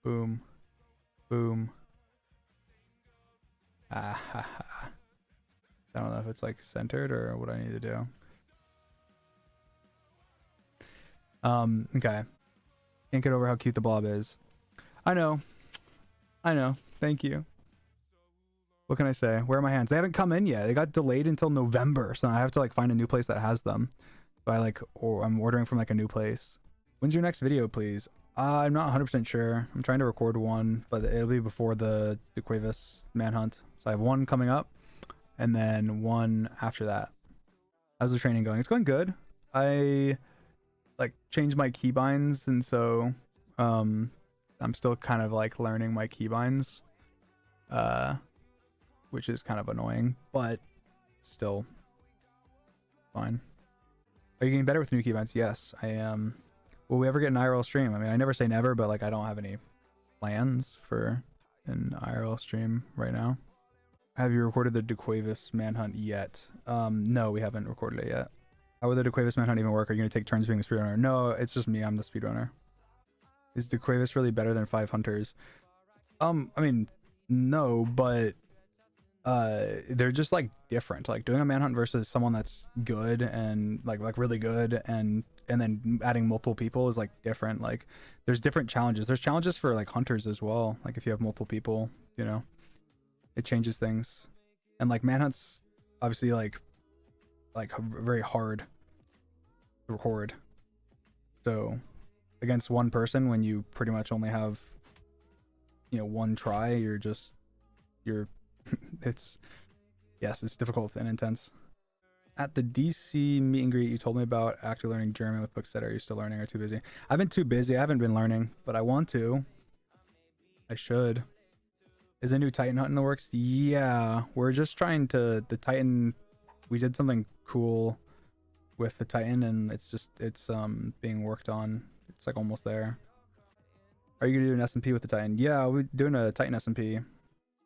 Boom. Boom. Ah ha ha. I don't know if it's like centered or what I need to do. Okay. Can't get over how cute the blob is. I know. I know. Thank you. What can I say? Where are my hands? They haven't come in yet. They got delayed until November, so I have to like find a new place that has them. So I like, or I'm ordering from like a new place. When's your next video, please? I'm not 100% sure. I'm trying to record one, but it'll be before the Cuevas manhunt. So I have one coming up, and then one after that. How's the training going? It's going good. I like changed my keybinds, and so I'm still kind of like learning my keybinds. Which is kind of annoying, but still fine. Are you getting better with new keybinds? Yes, I am. Will we ever get an IRL stream? I mean, I never say never, but like I don't have any plans for an IRL stream right now. Have you recorded the DeQuavis manhunt yet? No, we haven't recorded it yet. How would the DeQuavis manhunt even work? Are you going to take turns being the speedrunner? No, it's just me. I'm the speedrunner. Is DeQuavis really better than 5 hunters? I mean, no, but they're just like different. Like doing a manhunt versus someone that's good and like really good, and then adding multiple people is like different. Like there's different challenges. There's challenges for like hunters as well. Like if you have multiple people, you know, it changes things. And like manhunts obviously like very hard to record. So against one person, when you pretty much only have, you know, one try, you're it's difficult and intense. At the DC meet and greet you told me about actually learning German with Bookstead. Are you still learning or too busy? I've been too busy. I haven't been learning, but I want to. I should. Is a new Titan hunt in the works? Yeah, we're just trying to, the Titan, we did something cool with the Titan, and it's being worked on. It's like almost there. Are you gonna do an SMP with the Titan? Yeah, we're doing a Titan SMP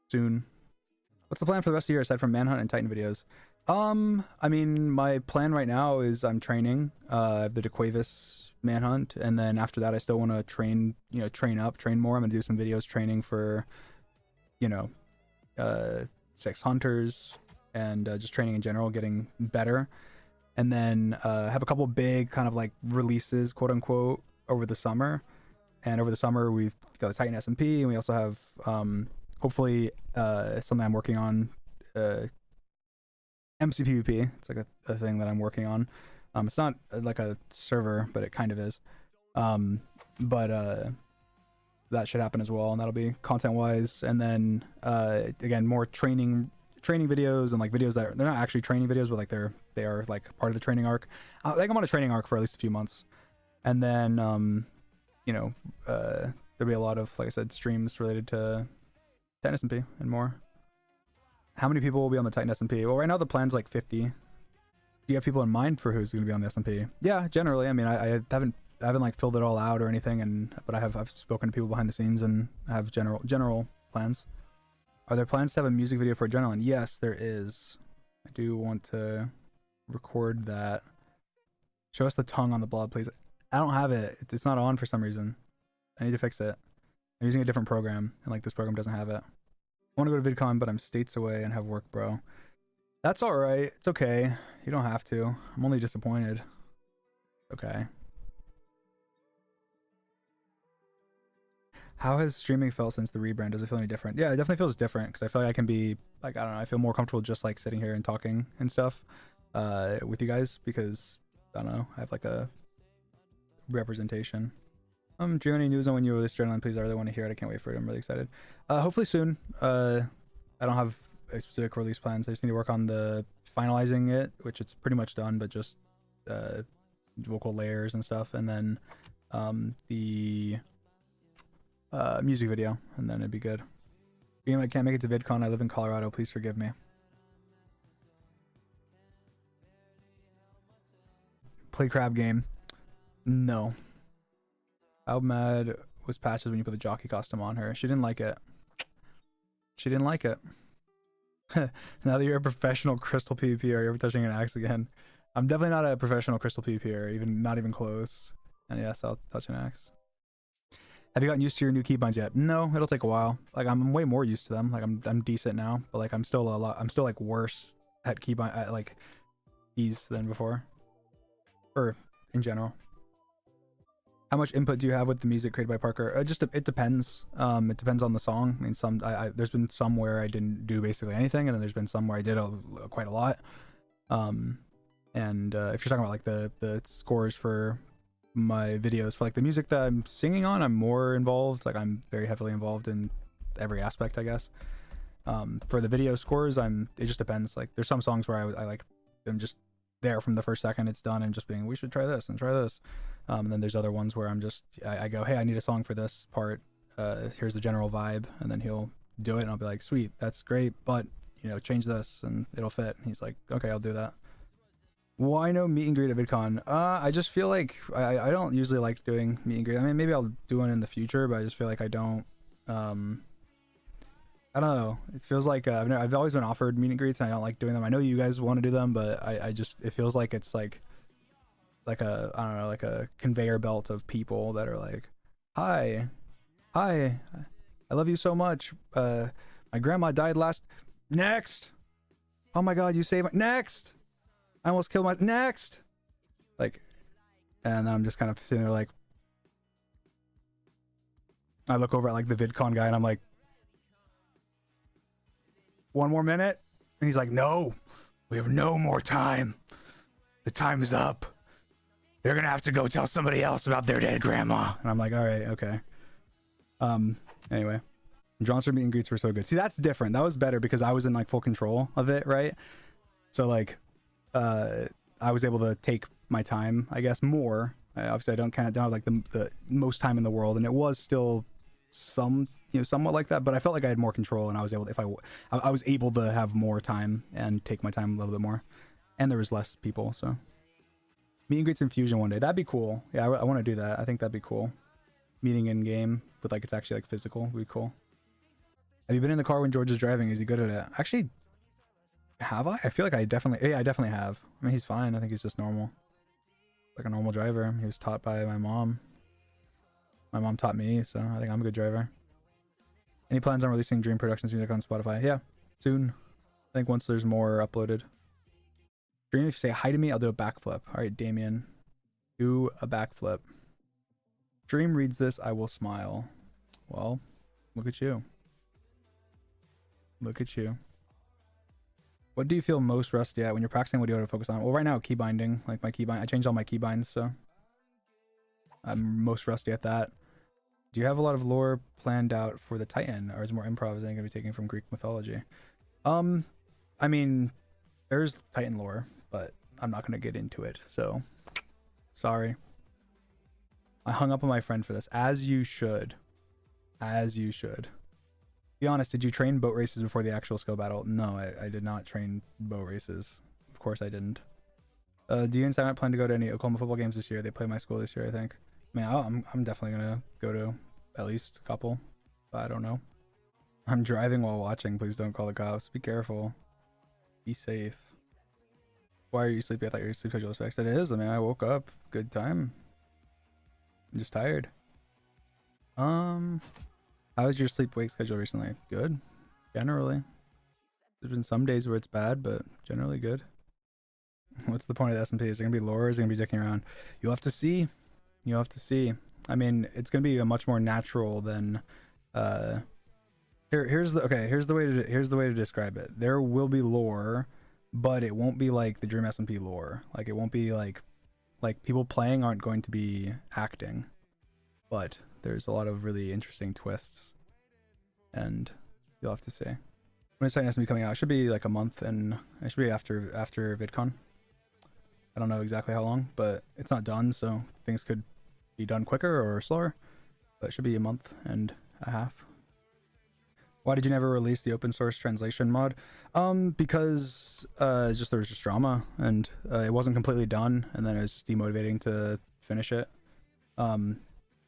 soon. What's the plan for the rest of the year aside from manhunt and Titan videos? I mean, my plan right now is I'm training the DeQuavis manhunt, and then after that I still want to train more. I'm gonna do some videos training for, you know, 6 hunters, and just training in general, getting better. And then have a couple big kind of like releases, quote unquote, over the summer. And over the summer we've got the Titan SMP, and we also have hopefully something I'm working on, MCPvP. It's like a thing that I'm working on. It's not like a server, but it kind of is. But that should happen as well, and that'll be content wise. And then again, more training videos, and like videos that they're not actually training videos, but like they are like part of the training arc. I think I'm on a training arc for at least a few months. And then you know, there'll be a lot of, like I said, streams related to Titan SMP and more. How many people will be on the Titan SMP? Well, right now the plan's like 50. Do you have people in mind for who's going to be on the SMP? Yeah, generally. I mean, I haven't like filled it all out or anything, but I've spoken to people behind the scenes and have general plans. Are there plans to have a music video for Adrenaline? Yes, there is. I do want to record that. Show us the tongue on the blob, please. I don't have it. It's not on for some reason. I need to fix it. I'm using a different program, and like this program doesn't have it. I want to go to VidCon, but I'm states away and have work, bro. That's all right. It's okay. You don't have to. I'm only disappointed. Okay. How has streaming felt since the rebrand? Does it feel any different? Yeah, it definitely feels different, because I feel like I can be like, I don't know, I feel more comfortable just like sitting here and talking and stuff with you guys, because I don't know, I have like a representation. Do you have any news on when you release Adrenaline? Please, I really want to hear it. I can't wait for it. I'm really excited. Hopefully soon. I don't have a specific release plans. I just need to work on the finalizing it, which it's pretty much done, but just vocal layers and stuff, and then the music video, and then it'd be good. I can't make it to VidCon. I live in Colorado. Please forgive me. Play crab game. No. How mad was Patches when you put the jockey costume on her? She didn't like it. She didn't like it. Now that you're a professional crystal PvPer, are you ever touching an axe again? I'm definitely not a professional crystal PvPer, not even close. And yes, I'll touch an axe. Have you gotten used to your new keybinds yet? No, it'll take a while. Like I'm way more used to them. Like I'm decent now, but like I'm still like worse at keybind at like keys than before. Or in general. How much input do you have with the music created by Parker? It depends. It depends on the song. I mean, there's been some where I didn't do basically anything, and then there's been some where I did quite a lot. And if you're talking about like the scores for my videos, for like the music that I'm singing on, I'm more involved. Like I'm very heavily involved in every aspect, I guess. For the video scores, it just depends. Like there's some songs where I like am just there from the first second it's done and just being, we should try this and try this. And then there's other ones where I go, hey, I need a song for this part. Here's the general vibe, and then he'll do it, and I'll be like, sweet, that's great, but change this and it'll fit. And he's like, okay, I'll do that. Why no meet and greet at VidCon? I just feel like I don't usually like doing meet and greet. I mean, maybe I'll do one in the future, but I just feel like I don't. I don't know. It feels like I've always been offered meet and greets, and I don't like doing them. I know you guys want to do them, but it feels like it's like a, I don't know, like a conveyor belt of people that are like, hi, I love you so much. My grandma died next. Oh my god, you saved my next. I almost killed my next. Like, and then I'm just kind of sitting there like, I look over at like the VidCon guy and I'm like, one more minute? And he's like, no, we have no more time. The time is up. They're gonna have to go tell somebody else about their dead grandma. And I'm like, all right, okay. Anyway, Johnson meet and greets were so good. See, that's different. That was better because I was in like full control of it, right? So like, I was able to take my time, I guess, more. Obviously, I don't have like the most time in the world, and it was still somewhat like that. But I felt like I had more control, and I was able to, I was able to have more time and take my time a little bit more, and there was less people. So meet and greets in Fusion one day, that'd be cool. Yeah, I want to do that. I think that'd be cool. Meeting in game, but like it's actually like physical, would be cool. Have you been in the car when George is driving? Is he good at it? Actually, have I? I feel like I definitely have. I mean, he's fine. I think he's just normal. Like a normal driver. He was taught by my mom. My mom taught me, so I think I'm a good driver. Any plans on releasing Dream Productions music on Spotify? Yeah, soon. I think once there's more uploaded. Dream, if you say hi to me, I'll do a backflip. All right, Damien. Do a backflip. Dream reads this, I will smile. Well, look at you. Look at you. What do you feel most rusty at when you're practicing? What do you want to focus on? Well, right now, key binding. Like my I changed all my key binds, so I'm most rusty at that. Do you have a lot of lore planned out for the Titan, or is it more improv? Is it going to be taken from Greek mythology? I mean, there's Titan lore, but I'm not going to get into it, so sorry. I hung up on my friend for this, as you should. As you should. Be honest, did you train boat races before the actual skill battle? No, I did not train boat races. Of course I didn't. Do you and Simon plan to go to any Oklahoma football games this year? They play my school this year, I think. I mean, I'm definitely gonna go to at least a couple, but I don't know. I'm driving while watching. Please don't call the cops. Be careful. Be safe. Why are you sleepy? I thought your sleep schedule was fixed. It is. I mean, I woke up. Good time. I'm just tired. How was your sleep-wake schedule recently? Good. Generally. There's been some days where it's bad, but generally good. What's the point of the SMP? Is it going to be lore, or is it going to be dicking around? You'll have to see. You'll have to see. I mean, it's going to be a much more natural than... Here's the way to describe it. There will be lore, but it won't be like the Dream SMP lore. Like, it won't be like people playing aren't going to be acting. But there's a lot of really interesting twists, and you'll have to see. When is Titan SMP coming out? It should be like a month, and it should be after VidCon. I don't know exactly how long, but it's not done, so things could be done quicker or slower. But it should be a month and a half. Why did you never release the open source translation mod? Because there was just drama, and it wasn't completely done, and then it was just demotivating to finish it.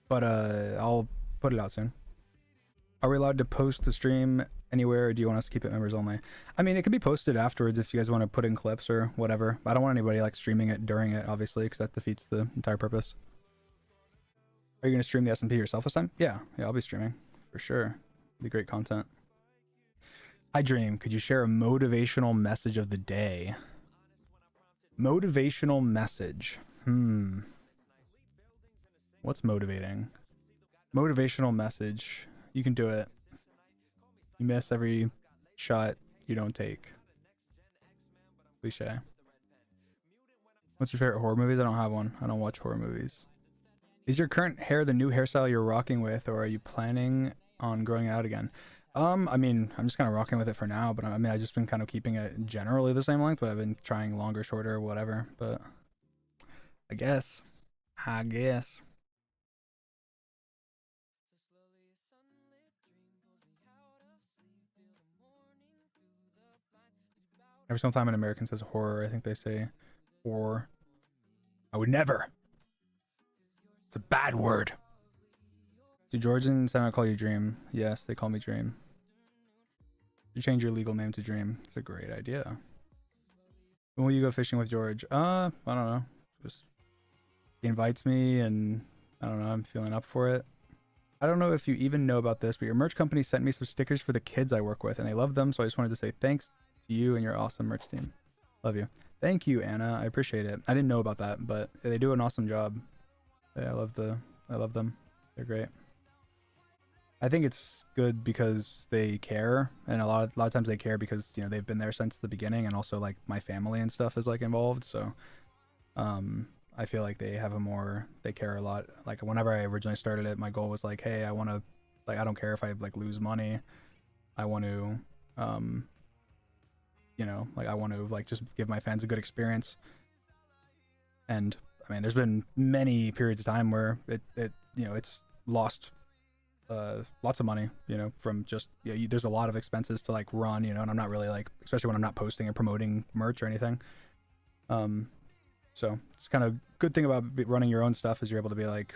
But I'll put it out soon. Are we allowed to post the stream anywhere, or do you want us to keep it members only? I mean, it can be posted afterwards if you guys want to put in clips or whatever. I don't want anybody like streaming it during it, obviously, because that defeats the entire purpose. Are you gonna stream the SMP yourself this time? Yeah, I'll be streaming for sure. Be great content. Hi Dream, could you share a motivational message of the day? Motivational message. What's motivating? Motivational message. You can do it. You miss every shot you don't take. Cliche. What's your favorite horror movies? I don't have one. I don't watch horror movies. Is your current hair the new hairstyle you're rocking with, or are you planning on growing it out again? I mean, I'm just kind of rocking with it for now, but I mean, I've just been kind of keeping it generally the same length, but I've been trying longer, shorter, whatever, but I guess. Every single time an American says horror, I think they say horror. I would never. It's a bad word. Do George and Santa call you Dream? Yes, they call me Dream. You change your legal name to Dream. It's a great idea. When will you go fishing with George? I don't know. Just he invites me, and I don't know. I'm feeling up for it. I don't know if you even know about this, but your merch company sent me some stickers for the kids I work with, and they love them. So I just wanted to say thanks to you and your awesome merch team. Love you. Thank you, Anna. I appreciate it. I didn't know about that, but they do an awesome job. Yeah, I love them. They're great. I think it's good because they care, and a lot of times they care because, you know, they've been there since the beginning, and also like my family and stuff is like involved. So, I feel like they care a lot. Like whenever I originally started it, my goal was like, hey, I want to, like, I don't care if I like lose money. I want to, you know, like I want to like just give my fans a good experience. And I mean, there's been many periods of time where it you know, it's lost lots of money, you know, from just, yeah, there's a lot of expenses to like run, you know, and I'm not really like, especially when I'm not posting or promoting merch or anything. So it's kind of good thing about running your own stuff is you're able to be like,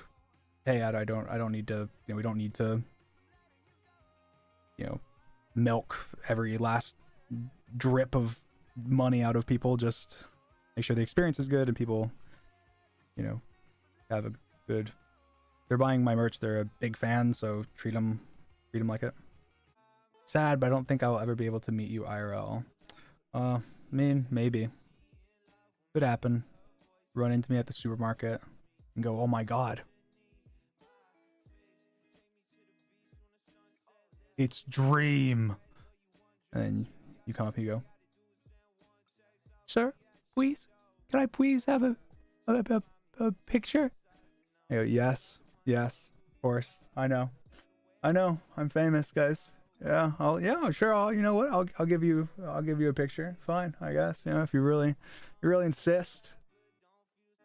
hey, I don't need to, you know, we don't need to, you know, milk every last drip of money out of people. Just make sure the experience is good and people, you know, have a good, they're buying my merch, they're a big fan, so treat them like it. Sad, but I don't think I'll ever be able to meet you IRL. I mean, maybe. Could happen. Run into me at the supermarket and go, oh my god, it's Dream. And then you come up and you go, sir, please, can I please have a picture? I go, yes, of course. I know, I'm famous, guys. Yeah, sure. You know what? I'll give you a picture. Fine, I guess. You know, if you really insist.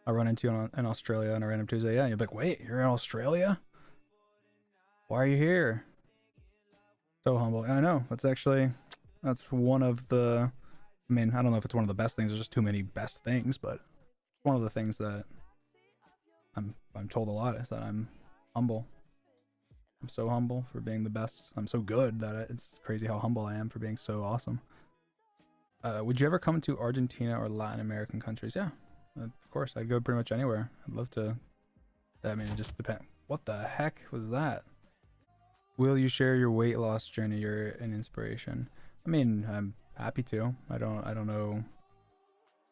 I'll run into you in Australia on a random Tuesday. Yeah, and you're like, wait, you're in Australia? Why are you here? So humble. I know. That's one of the, I mean, I don't know if it's one of the best things. There's just too many best things, but one of the things that I'm told a lot is that I'm humble. I'm so humble for being the best. I'm so good that it's crazy how humble I am for being so awesome. Would you ever come to Argentina or Latin American countries? Yeah, of course. I'd go pretty much anywhere. I'd love to. I mean, it just depends. What the heck was that? Will you share your weight loss journey? You're an inspiration. I mean, I'm happy to. I don't know.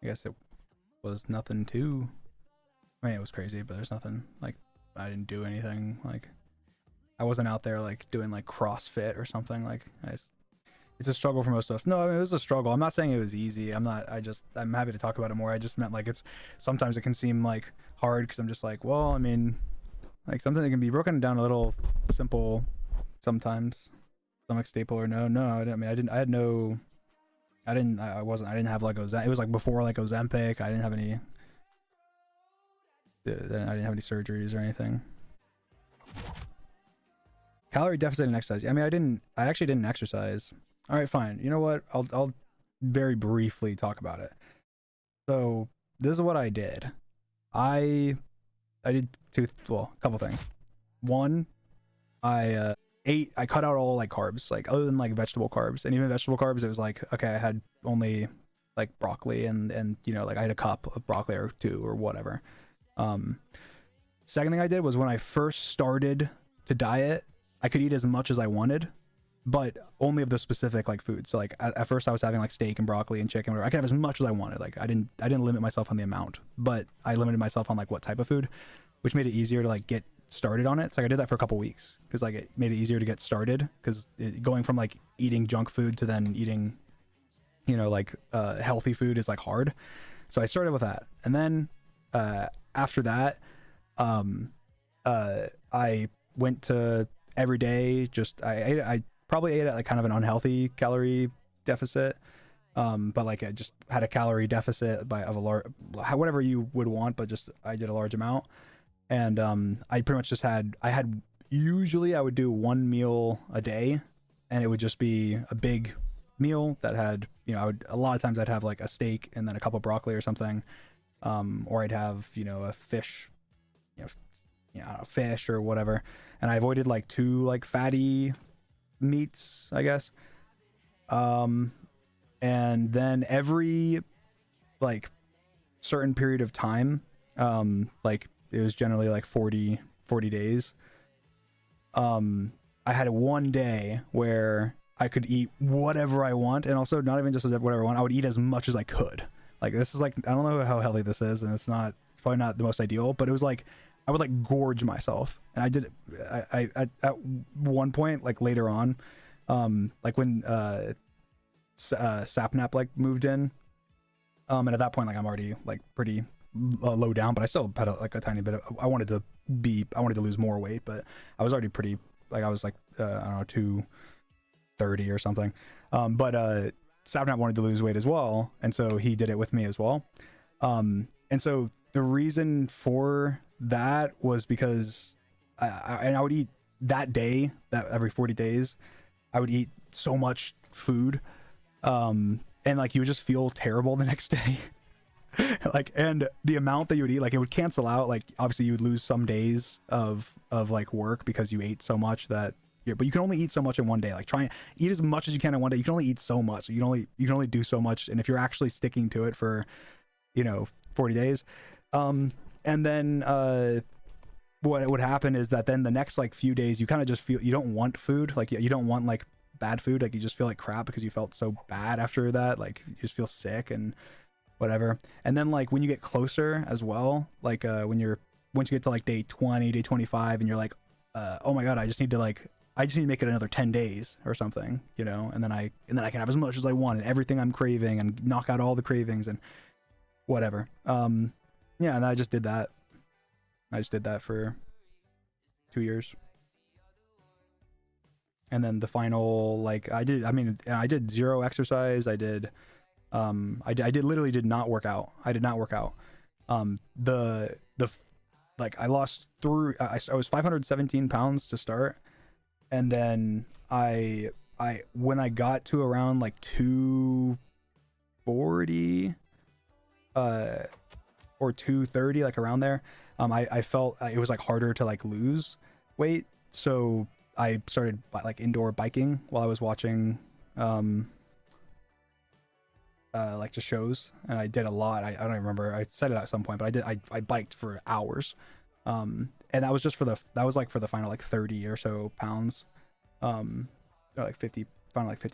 I guess it was nothing too. I mean, it was crazy, but there's nothing like, I didn't do anything like, I wasn't out there like doing like CrossFit or something. Like it's a struggle for most of us. No, I mean, it was a struggle. I'm not saying it was easy. I'm happy to talk about it more. I just meant like sometimes it can seem like hard because I'm just like, well, I mean, like something that can be broken down a little simple sometimes. Stomach staple or no. I didn't have like it was like before like Ozempic. I didn't have any surgeries or anything. Calorie deficit and exercise. I mean, I actually didn't exercise. All right, fine. You know what? I'll very briefly talk about it. So this is what I did. I did a couple things. One, I cut out all like carbs, like other than like vegetable carbs, and even vegetable carbs, it was like, okay, I had only like broccoli and you know, like I had a cup of broccoli or two or whatever. Second thing I did was when I first started to diet, I could eat as much as I wanted, but only of the specific like foods. So like at first I was having like steak and broccoli and chicken, whatever. I could have as much as I wanted. Like I didn't limit myself on the amount, but I limited myself on like what type of food, which made it easier to like get started on it. So like, I did that for a couple weeks because like it made it easier to get started, because going from like eating junk food to then eating, you know, like healthy food is like hard. So I started with that, and then after that, I went to every day. Just I probably ate at like kind of an unhealthy calorie deficit, but like I just had a calorie deficit of a large, whatever you would want, but just I did a large amount. And I pretty much just usually I would do one meal a day, and it would just be a big meal that had, you know, a lot of times I'd have like a steak and then a couple of broccoli or something, or I'd have, you know, a fish, you know, I don't know, fish or whatever. And I avoided like 2 like fatty meats, I guess. And then every like certain period of time, like it was generally like 40 days. I had one day where I could eat whatever I want, and also not even just whatever I want. I would eat as much as I could. Like this is like, I don't know how healthy this is, and it's probably not the most ideal, but it was like I would like gorge myself, and I did. I at one point, like later on, like when Sapnap like moved in, and at that point, like I'm already like pretty low down, but I still had like a tiny bit of, I wanted to lose more weight, but I was already pretty, like I was like I don't know, 230 or something. But Sapnap wanted to lose weight as well, and so he did it with me as well. And so the reason for that was because I would eat that day, that every 40 days I would eat so much food, and like you would just feel terrible the next day. Like, and the amount that you would eat, like it would cancel out. Like obviously you would lose some days of like work because you ate so much that but you can only eat so much in one day. Like try and eat as much as you can in one day. You can only eat so much. You can only do so much. And if you're actually sticking to it for, you know, 40 days, and then what would happen is that then the next like few days you kind of just feel you don't want food. Like you don't want like bad food. Like you just feel like crap because you felt so bad after that. Like you just feel sick and whatever. And then like when you get closer as well, like once you get to like day 20, day 25, and you're like, oh my god, I just need to make it another 10 days or something, you know, and then I can have as much as I want and everything I'm craving and knock out all the cravings and whatever. Yeah, and I just did that for 2 years. And then the final, like I did zero exercise. I literally did not work out. I did not work out. Like I lost through, I was 517 pounds to start. And then when I got to around like 240, or 230, like around there, I felt it was like harder to like lose weight. So I started like indoor biking while I was watching, like just shows, and I did a lot. I don't even remember. I said it at some point, but I biked for hours, and that was just for the final like 30 or so pounds, or like 50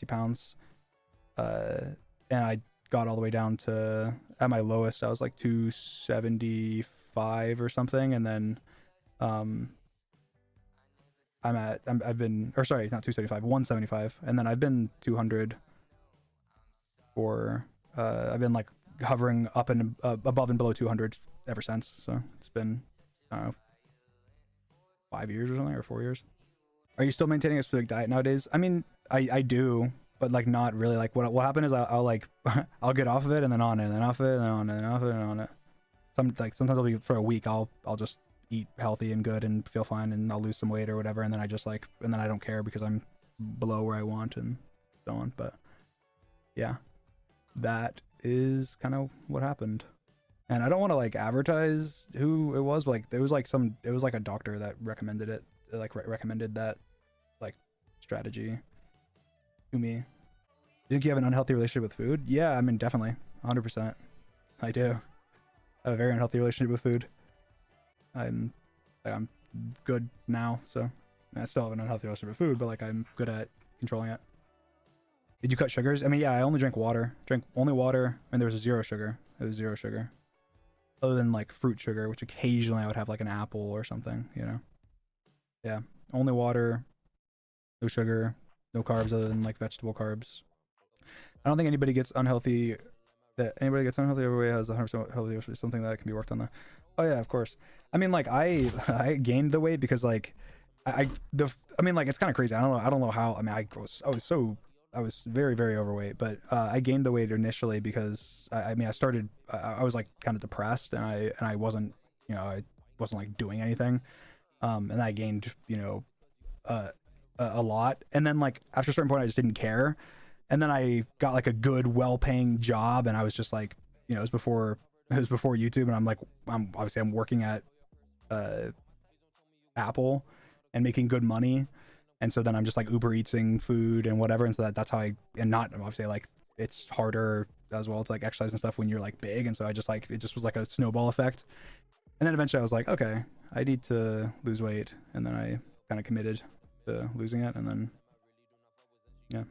pounds, and I got all the way down to, at my lowest I was like 275 or something, and then I've been, or sorry, not 275, 175, and then I've been 200 for I've been like hovering up and above and below 200 ever since. So it's been, I don't know, 5 years or something, or 4 years. Are you still maintaining a specific diet nowadays? I mean, I do, but like not really. Like what happened is I'll like I'll get off of it and then on it and then off it and then on it and then off it and on it. Sometimes I'll be, for a week I'll just eat healthy and good and feel fine, and I'll lose some weight or whatever, and then I just like, and then I don't care because I'm below where I want and so on. But yeah, that is kind of what happened. And I don't want to like advertise who it was, but like it was like a doctor that recommended it, like recommended that like strategy to me. You think you have an unhealthy relationship with food? Yeah, I mean, definitely 100%. I do. I have a very unhealthy relationship with food. I'm Like I'm good now, so I still have an unhealthy relationship with food, but like I'm good at controlling it. Did you cut sugars? I mean, yeah, I only drank water. Drank only water, and there was zero sugar. It was zero sugar, other than like fruit sugar, which occasionally I would have like an apple or something. You know. Yeah, only water, no sugar, no carbs other than like vegetable carbs. I don't think anybody gets unhealthy. That anybody gets unhealthy overweight has 100% healthy. Or something that can be worked on. That. Oh yeah, of course. I mean, like I gained the weight because like I mean like it's kind of crazy. I don't know how. I mean I was very, very overweight, but I gained the weight initially because I mean, I was like kind of depressed and I wasn't, you know, I wasn't like doing anything. And I gained, you know, a lot. And then like after a certain point, I just didn't care. And then I got like a good, well-paying job. And I was just like, you know, it was before YouTube. And I'm obviously working at Apple and making good money. And so then I'm just like Uber Eatsing food and whatever. And so that's how and not obviously like it's harder as well to like exercise and stuff when you're like big. And so I just like, it just was like a snowball effect. And then eventually I was like, okay, I need to lose weight. And then I kind of committed to losing it. And then, yeah,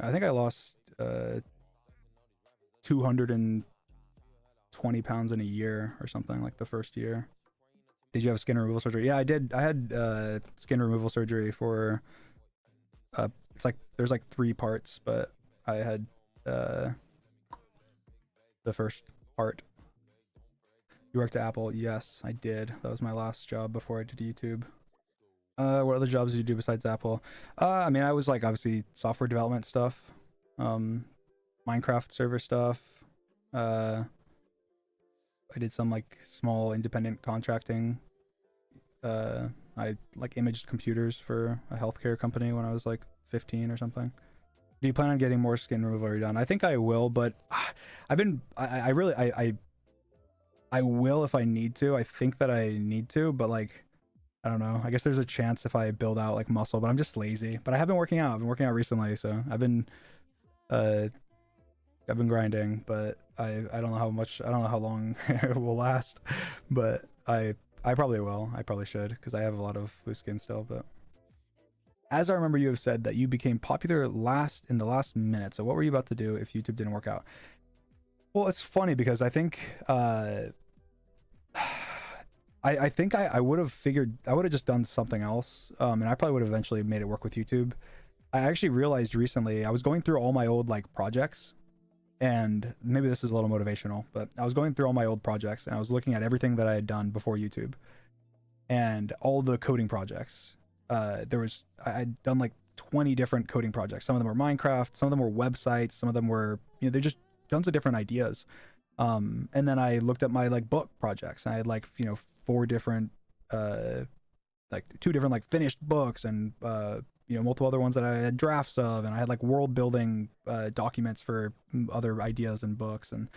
I think I lost 220 pounds in a year or something like the first year. Did you have skin removal surgery? Yeah, I did. I had skin removal surgery for it's like there's like 3 parts, but I had the first part. You worked at Apple? Yes, I did. That was my last job before I did YouTube. What other jobs did you do besides Apple? I mean, I was like obviously software development stuff, Minecraft server stuff. I did some like small independent contracting. I like imaged computers for a healthcare company when I was like 15 or something. Do you plan on getting more skin removal redone? I think I will, but I will if I need to. I think that I need to, but like, I don't know. I guess there's a chance if I build out like muscle, but I'm just lazy. But I have been working out. I've been working out recently, so I've been grinding, but I don't know how much, I don't know how long it will last, but I probably will. I probably should because I have a lot of loose skin still. But as I remember, you have said that you became popular in the last minute. So what were you about to do if YouTube didn't work out? Well, it's funny because I think I think I would have just done something else, and I probably would have eventually made it work with YouTube. I actually realized recently I was going through all my old like projects, and maybe this is a little motivational, but I was going through all my old projects and I was looking at everything that I had done before YouTube and all the coding projects. I'd done like 20 different coding projects. Some of them were Minecraft, some of them were websites, some of them were, you know, they're just tons of different ideas. And then I looked at my like book projects and I had like, you know, 4 different, like 2 different like finished books and, you know, multiple other ones that I had drafts of, and I had like world building documents for other ideas and books, and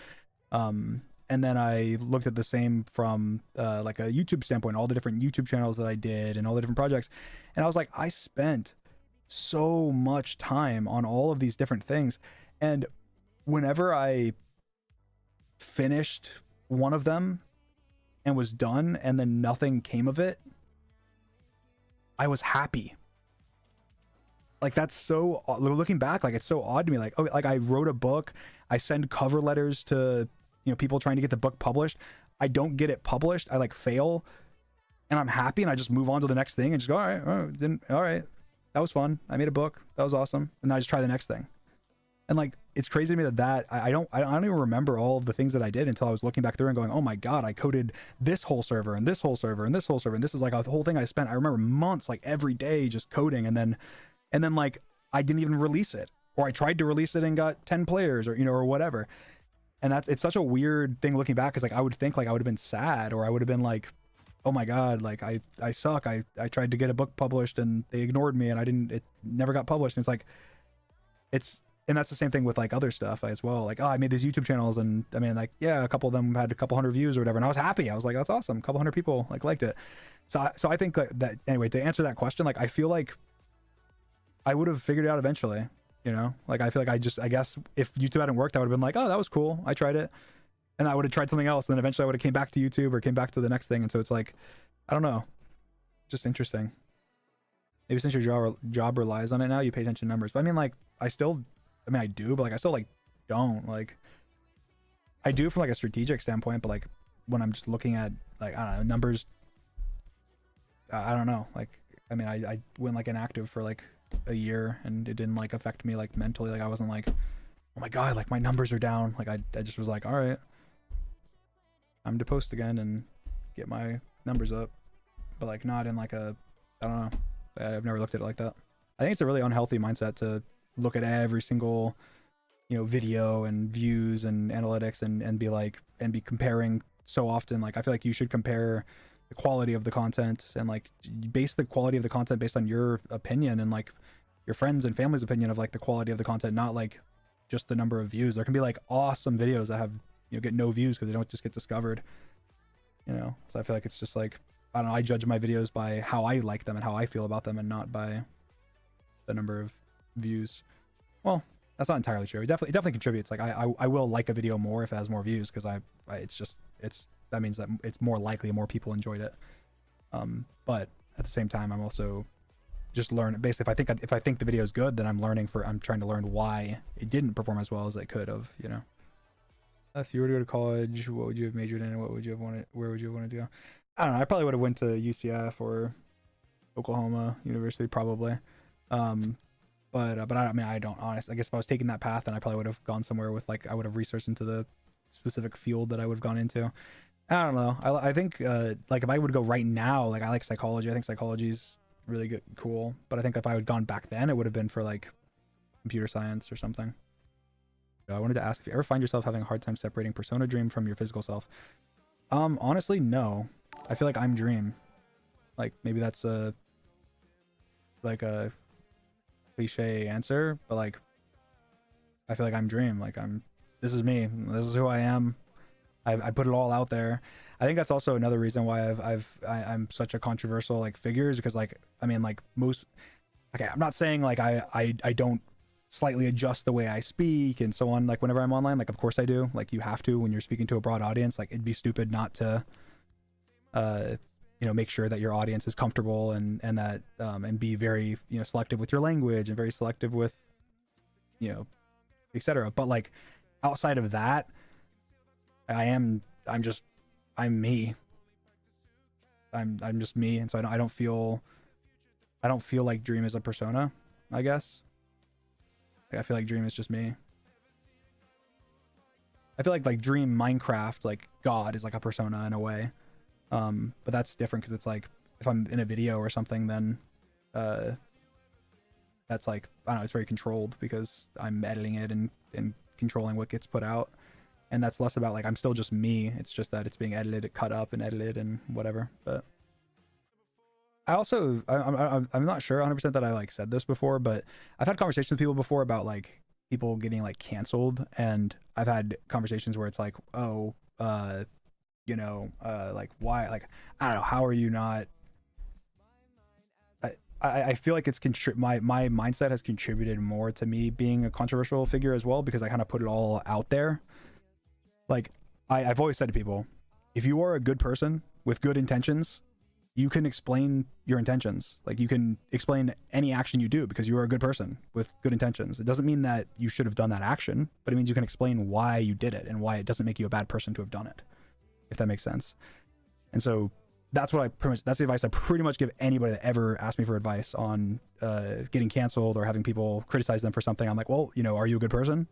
then I looked at the same from like a YouTube standpoint, all the different YouTube channels that I did and all the different projects, and I was like, I spent so much time on all of these different things, and whenever I finished one of them and was done and then nothing came of it, I was happy. Like that's so, looking back, like it's so odd to me. Like, oh, like I wrote a book, I send cover letters to, you know, people trying to get the book published. I don't get it published. I like fail, and I'm happy, and I just move on to the next thing and just go, all right, that was fun. I made a book, that was awesome, and then I just try the next thing. And like, it's crazy to me that I don't even remember all of the things that I did until I was looking back through and going, oh my god, I coded this whole server and this whole server and this whole server, and this is like a whole thing I spent. I remember months, like every day, just coding, and then like I didn't even release it, or I tried to release it and got 10 players, or, you know, or whatever. And it's such a weird thing looking back, because like I would think like I would have been sad, or I would have been like, oh my god, like I suck. I tried to get a book published and they ignored me and it never got published. And it's like, and that's the same thing with like other stuff as well. Like, oh, I made these YouTube channels, and I mean, like, yeah, a couple of them had a couple hundred views or whatever, and I was happy. I was like, that's awesome. A couple hundred people like liked it. So I think that anyway, to answer that question, like I feel like I would have figured it out eventually, you know? Like I feel like I guess if YouTube hadn't worked, I would have been like, oh, that was cool, I tried it, and I would have tried something else, and then eventually I would have came back to YouTube or came back to the next thing. And so it's like, I don't know. Just interesting. Maybe since your job relies on it now, you pay attention to numbers. But I mean, like, I do, but like, I still like don't like. I do from like a strategic standpoint, but like when I'm just looking at like I don't know numbers, I don't know. Like, I mean, I went like inactive for like a year, and it didn't like affect me like mentally. Like I wasn't like, oh my god, like my numbers are down. Like I just was like, all right, I'm to post again and get my numbers up, but like not in like a, I don't know. I've never looked at it like that. I think it's a really unhealthy mindset to look at every single, video and views and analytics and be like, and be comparing so often. Like, I feel like you should compare the quality of the content and like base the quality of the content based on your opinion and like your friends and family's opinion of like the quality of the content, not like just the number of views. There can be like awesome videos that have, get no views because they don't just get discovered, So I feel like it's just like, I don't know, I judge my videos by how I like them and how I feel about them and not by the number of views. Well, that's not entirely true. It definitely contributes. Like I will like a video more if it has more views because that means that it's more likely more people enjoyed it. But at the same time, I'm also just learning. Basically, if I think the video is good, then I'm trying to learn why it didn't perform as well as it could have. If you were to go to college, what would you have majored in, and what would you have wanted? Where would you have wanted to go? I don't know. I probably would have went to UCF or Oklahoma University probably. But I mean, I don't honestly. I guess if I was taking that path, then I probably would have gone somewhere with like I would have researched into the specific field that I would have gone into. I don't know. I think like if I would go right now, like I like psychology. I think psychology is really good, cool. But I think if I had gone back then, it would have been for like computer science or something. I wanted to ask if you ever find yourself having a hard time separating persona dream from your physical self. Honestly, no. I feel like I'm dream. Like maybe that's a cliche answer, but like I feel like I'm dream. Like this is me. This is who I am. I put it all out there. I think that's also another reason why I'm such a controversial like figure is because like I mean like most, okay, I'm not saying like I don't slightly adjust the way I speak and so on, like whenever I'm online, like of course I do. Like you have to when you're speaking to a broad audience. Like it'd be stupid not to make sure that your audience is comfortable and that and be very selective with your language and very selective with etc. But like outside of that, I'm me. I'm just me, and so I don't feel like Dream is a persona, I guess. Like I feel like Dream is just me. I feel like Dream Minecraft, like God is like a persona in a way. But that's different because it's like if I'm in a video or something, then that's like I don't know, it's very controlled because I'm editing it and controlling what gets put out. And that's less about like I'm still just me. It's just that it's being edited, cut up and edited and whatever. But I also I'm not sure 100% that I like said this before, but I've had conversations with people before about like people getting like canceled, and I've had conversations where it's like, oh, like why, like I don't know, how are you not? I feel like it's my mindset has contributed more to me being a controversial figure as well, because I kind of put it all out there. Like I've always said to people, if you are a good person with good intentions, you can explain your intentions. Like you can explain any action you do because you are a good person with good intentions. It doesn't mean that you should have done that action, but it means you can explain why you did it and why it doesn't make you a bad person to have done it, if that makes sense. And so that's what that's the advice I pretty much give anybody that ever asks me for advice on getting canceled or having people criticize them for something. I'm like, well, are you a good person?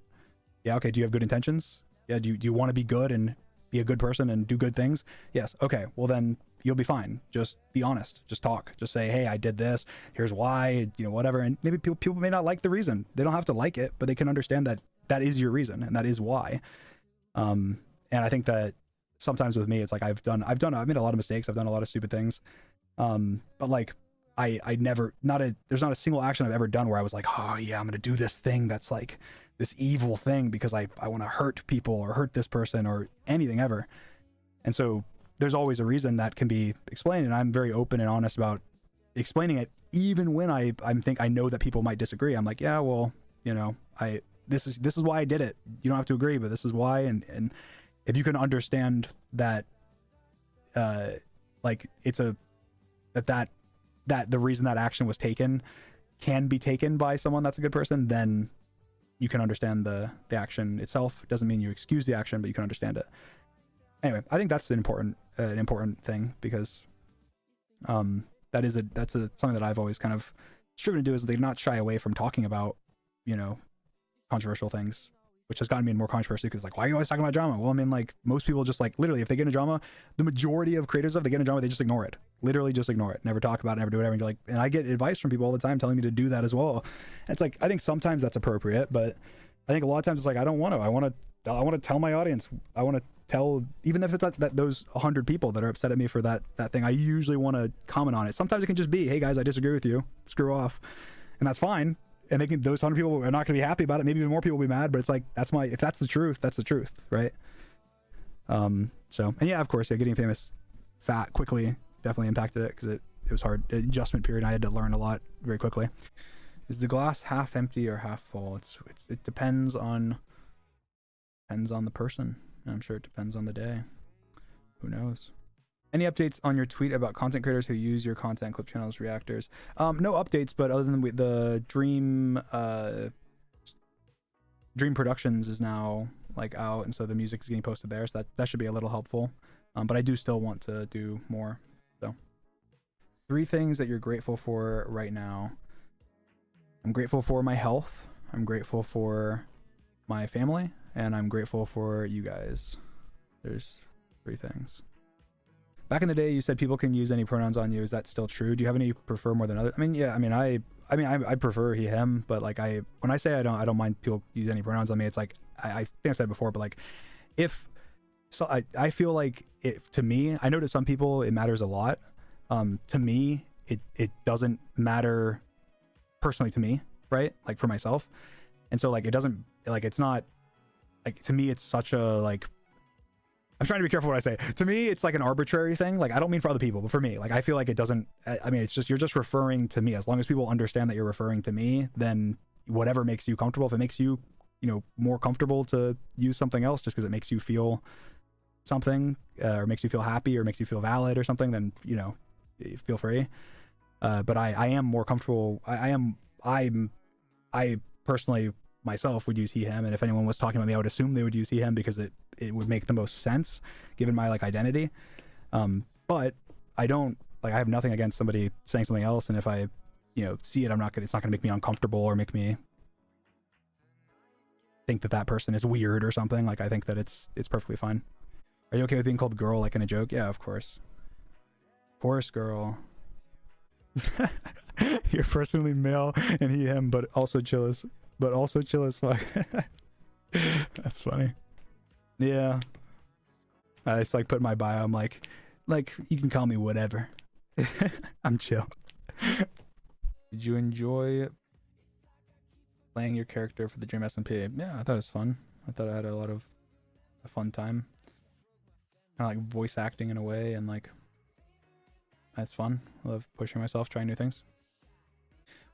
Yeah. Okay. Do you have good intentions? Yeah. Do you want to be good and be a good person and do good things? Yes. Okay. Well, then you'll be fine. Just be honest. Just talk. Just say, hey, I did this. Here's why, whatever. And maybe people may not like the reason. They don't have to like it, but they can understand that that is your reason and that is why. And I think that sometimes with me, it's like I've made a lot of mistakes. I've done a lot of stupid things. But like there's not a single action I've ever done where I was like, oh yeah, I'm going to do this thing that's like this evil thing because I want to hurt people or hurt this person or anything ever. And so there's always a reason that can be explained, and I'm very open and honest about explaining it, even when I know that people might disagree. I'm like, yeah, well, this is why I did it. You don't have to agree, but this is why. And if you can understand that, like it's a that the reason that action was taken can be taken by someone that's a good person, then you can understand the action itself. It doesn't mean you excuse the action, but you can understand it. Anyway, I think that's an important thing, because that's something that I've always kind of striven to do, is they not shy away from talking about, you know, controversial things, which has gotten me in more controversy, because like, why are you always talking about drama? Well, I mean, like, most people just like, literally, if they get in a drama, the majority of creators, if they get in a drama, they just ignore it. Literally just ignore it, never talk about it, never do whatever. And you're like, and I get advice from people all the time telling me to do that as well. And it's like, I think sometimes that's appropriate, but I think a lot of times it's like, I don't want to. I want to tell my audience. I want to tell, even if it's that those 100 people that are upset at me for that thing, I usually want to comment on it. Sometimes it can just be, hey guys, I disagree with you, screw off, and that's fine. And they can, those 100 people are not going to be happy about it. Maybe even more people will be mad, but it's like, if that's the truth, that's the truth, right? So, and yeah, of course, yeah, getting famous fat quickly definitely impacted it, because it was hard, adjustment period. I had to learn a lot very quickly. Is the glass half empty or half full? It depends on the person. And I'm sure it depends on the day. Who knows? Any updates on your tweet about content creators who use your content, clip channels, reactors? No updates, but other than the Dream Productions is now like out, and so the music is getting posted there, so that should be a little helpful. But I do still want to do more. So 3 things that you're grateful for right now. I'm grateful for my health, I'm grateful for my family, and I'm grateful for you guys. There's 3 things. Back in the day, you said people can use any pronouns on you. Is that still true? Do you have any you prefer more than others? I mean, yeah. I mean, I prefer he, him, but like when I say I don't mind people use any pronouns on me, it's like I think I said before, but like I feel like to me, I know to some people it matters a lot. To me, it doesn't matter personally to me, right? Like for myself, and so like it doesn't, like it's not like, to me it's such a like, I'm trying to be careful what I say. To me, it's like an arbitrary thing. Like, I don't mean for other people, but for me, like, I feel like it doesn't, I mean, it's just, you're just referring to me. As long as people understand that you're referring to me, then whatever makes you comfortable. If it makes you, you know, more comfortable to use something else just because it makes you feel something, or makes you feel happy, or makes you feel valid or something, then, you know, feel free. But I am more comfortable. I personally myself would use he, him, and if anyone was talking about me, I would assume they would use he, him, because it would make the most sense given my like identity. But I don't, like, I have nothing against somebody saying something else, and if I, you know, see it, it's not gonna make me uncomfortable or make me think that person is weird or something. Like, I think that it's perfectly fine. Are you okay with being called girl, like in a joke? Yeah, of course. Of course, girl. You're personally male and he, him, but also chill as fuck. That's funny. Yeah. I just like put in my bio, I'm like you can call me whatever. I'm chill. Did you enjoy playing your character for the Dream SMP? Yeah, I thought it was fun. I thought I had a fun time. Kind of like voice acting in a way, and like, that's fun. I love pushing myself, trying new things.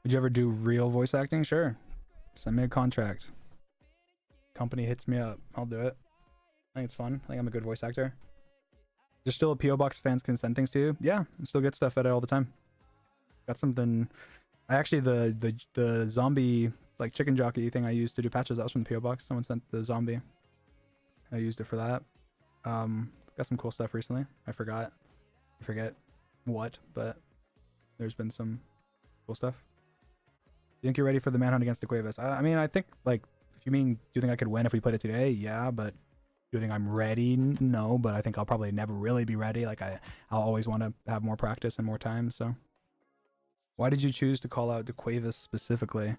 Would you ever do real voice acting? Sure. Send me a contract. Company hits me up, I'll do it. I think it's fun. I think I'm a good voice actor. There's still a PO box fans can send things to you. Yeah, I still get stuff at it all the time. Got something. I actually, the zombie like chicken jockey thing I used to do patches, that was from the PO box. Someone sent the zombie. I used it for that. Got some cool stuff recently. I forget what, but there's been some cool stuff. Do you think you're ready for the manhunt against the Cuevas? I mean, I think, like, if you mean, do you think I could win if we played it today? Yeah, but do you think I'm ready? No, but I think I'll probably never really be ready. Like, I'll always want to have more practice and more time, so. Why did you choose to call out the Cuevas specifically?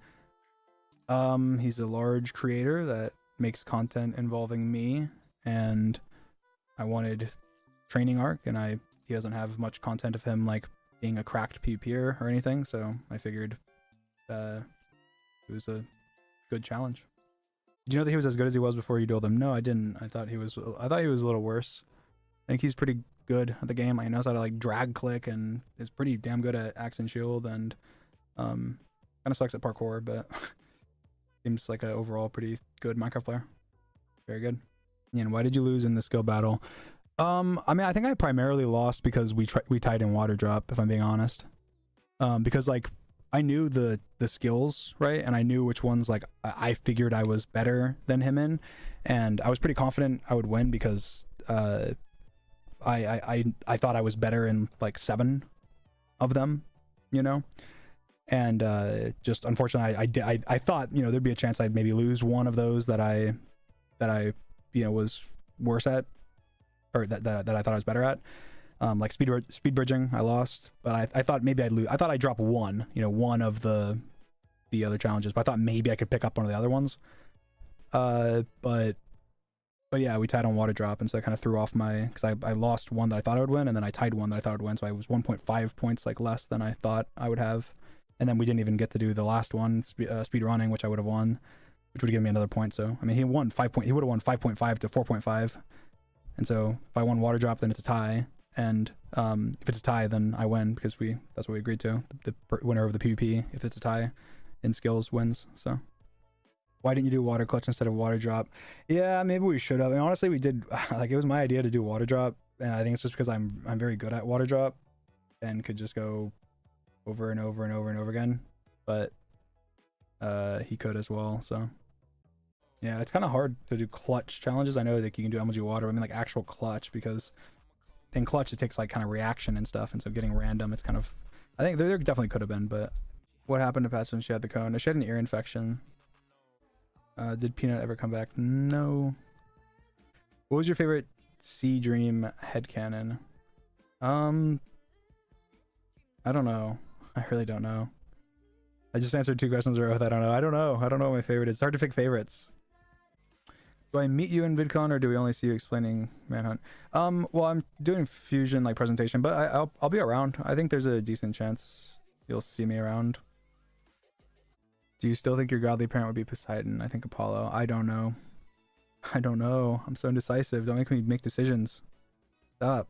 He's a large creator that makes content involving me, and I wanted training arc, and he doesn't have much content of him, like, being a cracked PvPer or anything, so I figured it was a good challenge. Did you know that he was as good as he was before you dueled him? No, I didn't. I thought he was a little worse. I think he's pretty good at the game. He knows how to like drag click and is pretty damn good at axe and shield, and kind of sucks at parkour, but seems like an overall pretty good Minecraft player. Very good. And why did you lose in the skill battle? I mean, I think I primarily lost because we tied in water drop, if I'm being honest. Because like I knew the skills, right? And I knew which ones like I figured I was better than him in, and I was pretty confident I would win because I thought I was better in like 7 of them, you know. And just unfortunately I thought, you know, there'd be a chance I'd maybe lose one of those that I you know was worse at, or that I thought I was better at. Like speed bridging I lost, but I thought maybe I'd lose. I thought I'd drop one, you know, one of the other challenges, but I thought maybe I could pick up one of the other ones. But yeah, we tied on water drop, and so I kind of threw off my, because I lost one that I thought I would win, and then I tied one that I thought I would win, so I was 1.5 points like less than I thought I would have. And then we didn't even get to do the last one, speed running, which I would have won, which would give me another point. So I mean, he won 5 point. He would have won 5.5 to 4.5, and so if I won water drop, then it's a tie. And if it's a tie, then I win because that's what we agreed to. The winner of the PvP, if it's a tie in skills, wins. So why didn't you do water clutch instead of water drop? Yeah, maybe we should have. I mean, honestly, we did. Like, it was my idea to do water drop, and I think it's just because I'm very good at water drop and could just go over and over and over and over again. But he could as well. So yeah, it's kind of hard to do clutch challenges. I know like you can do MLG water. I mean, like actual clutch, because in clutch it takes like kind of reaction and stuff, and so getting random, it's kind of, I think there definitely could have been. But what happened to Patch when she had the cone? She had an ear infection. Did Peanut ever come back? No. What was your favorite Sea Dream headcanon? I don't know. I really don't know. I just answered 2 questions in a row with I don't know. I don't know what my favorite is. It's hard to pick favorites. Do I meet you in VidCon, or do we only see you explaining Manhunt? Well, I'm doing Fusion like presentation, but I'll be around. I think there's a decent chance you'll see me around. Do you still think your godly parent would be Poseidon? I think Apollo. I don't know. I'm so indecisive. Don't make me make decisions. Stop.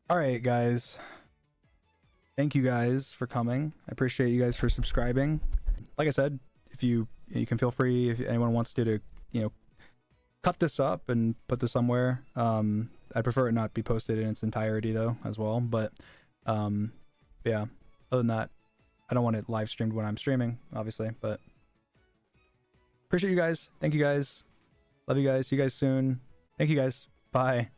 All right, guys. Thank you guys for coming. I appreciate you guys for subscribing. Like I said, if you can feel free, if anyone wants to you know, cut this up and put this somewhere. I'd prefer it not be posted in its entirety though as well. But yeah, other than that, I don't want it live streamed when I'm streaming, obviously. But appreciate you guys. Thank you guys. Love you guys. See you guys soon. Thank you guys. Bye.